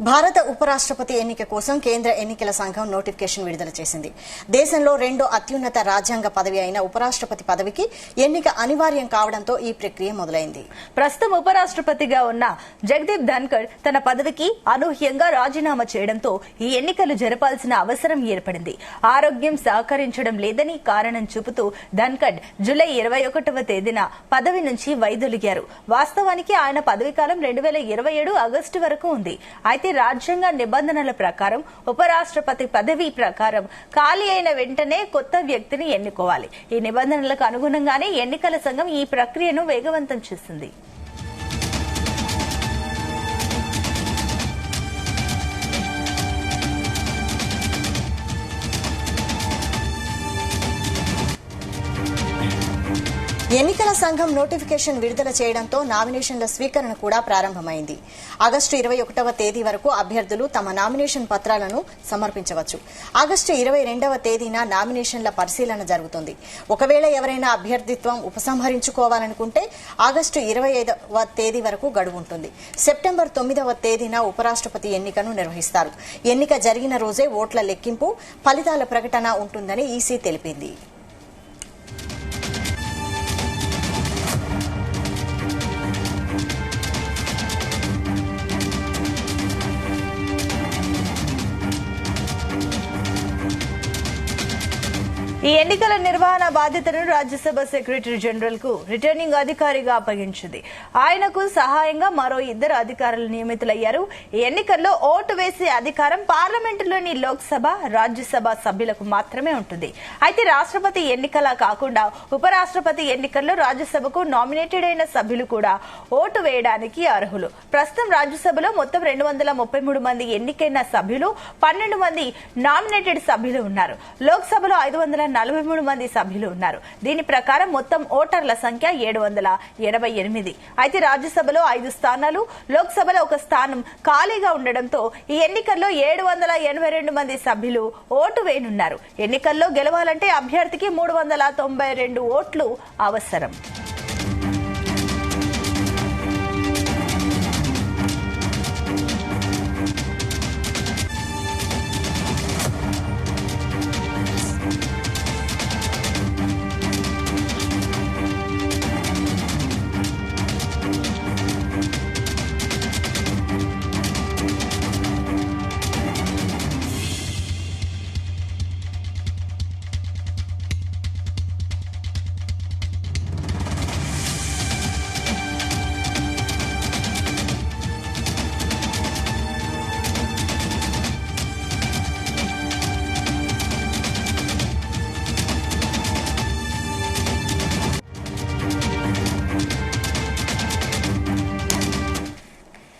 భారత ఉపరాష్ట్రపతి ఎన్నిక కోసం కేంద్ర ఎన్నికల సంఘం నోటిఫికేషన్ విడుదల చేసింది. దేశంలో రెండో అత్యున్నత రాజ్యాంగ పదవి అయిన ఉపరాష్ట్రపతి పదవికి ఎన్నిక అనివార్యం కావడంతో ఈ ప్రక్రియ మొదలైంది. ప్రస్తుతం ఉపరాష్ట్రపతిగా ఉన్న జగదీప్ ధన్కర్ తన పదవికి అనూహ్యంగా రాజీనామా చేయడంతో ఈ ఎన్నికలు జరపాల్సిన అవసరం ఏర్పడింది. ఆరోగ్యం సహకరించడం లేదని కారణం చూపుతూ ధన్కర్ జూలై 21వ తేదీన పదవి నుంచి వైదొలిగారు. వాస్తవానికి ఆయన పదవీకాలం 2027 ఆగస్టు వరకు ఉంది. అయితే రాజ్యాంగ నిబంధనల ప్రకారం ఉపరాష్ట్రపతి పదవి ప్రకారం ఖాళీ అయిన వెంటనే కొత్త వ్యక్తిని ఎన్నుకోవాలి. ఈ నిబంధనలకు అనుగుణంగానే ఎన్నికల సంఘం ఈ ప్రక్రియను వేగవంతం చేసింది. ఎన్నికల సంఘం నోటిఫికేషన్ విడుదల చేయడంతో నామినేషన్ల స్వీకరణ కూడా ప్రారంభమైంది. ఆగస్టు 21వ తేదీ వరకు అభ్యర్థులు తమ నామినేషన్ పత్రాలను సమర్పించవచ్చు. ఆగస్టు 22వ తేదీన నామినేషన్ల పరిశీలన జరుగుతుంది. ఒకవేళ ఎవరైనా అభ్యర్థిత్వం ఉపసంహరించుకోవాలనుకుంటే ఆగస్టు 25వ తేదీ వరకు గడువు ఉంటుంది. సెప్టెంబర్ 9వ తేదీన ఉపరాష్ట్రపతి ఎన్నికను నిర్వహిస్తారు. ఎన్నిక జరిగిన రోజే ఓట్ల లెక్కింపు, ఫలితాల ప్రకటన ఉంటుందని ఈసీ తెలిపింది. ఈ ఎన్నికల నిర్వహణ బాధ్యతను రాజ్యసభ సెక్రటరీ జనరల్ కు రిటర్నింగ్ అధికారిగా అప్పగించింది. ఆయనకు సహాయంగా మరో 2 అధికారులు నియమితులయ్యారు. ఈ ఎన్నికల్లో ఓటు వేసే అధికారం పార్లమెంటులోని లోక్సభ, రాజ్యసభ సభ్యులకు మాత్రమే ఉంటుంది. అయితే రాష్ట్రపతి ఎన్నికలా కాకుండా ఉపరాష్ట్రపతి ఎన్నికల్లో రాజ్యసభకు నామినేటెడ్ అయిన సభ్యులు కూడా ఓటు వేయడానికి అర్హులు. ప్రస్తుతం రాజ్యసభలో మొత్తం 233 మంది ఎన్నికైన సభ్యులు, 12 మంది నామినేటెడ్ సభ్యులు ఉన్నారు. లోక్సభలో 543 మంది సభ్యులు ఉన్నారు. దీని ప్రకారం మొత్తం ఓటర్ల సంఖ్య 788. అయితే రాజ్యసభలో 5 స్థానాలు, లోక్సభలో 1 స్థానం ఖాళీగా ఉండడంతో ఈ ఎన్నికల్లో 782 మంది సభ్యులు ఓటు వేయనున్నారు. ఎన్నికల్లో గెలవాలంటే అభ్యర్థికి 392 ఓట్లు అవసరం.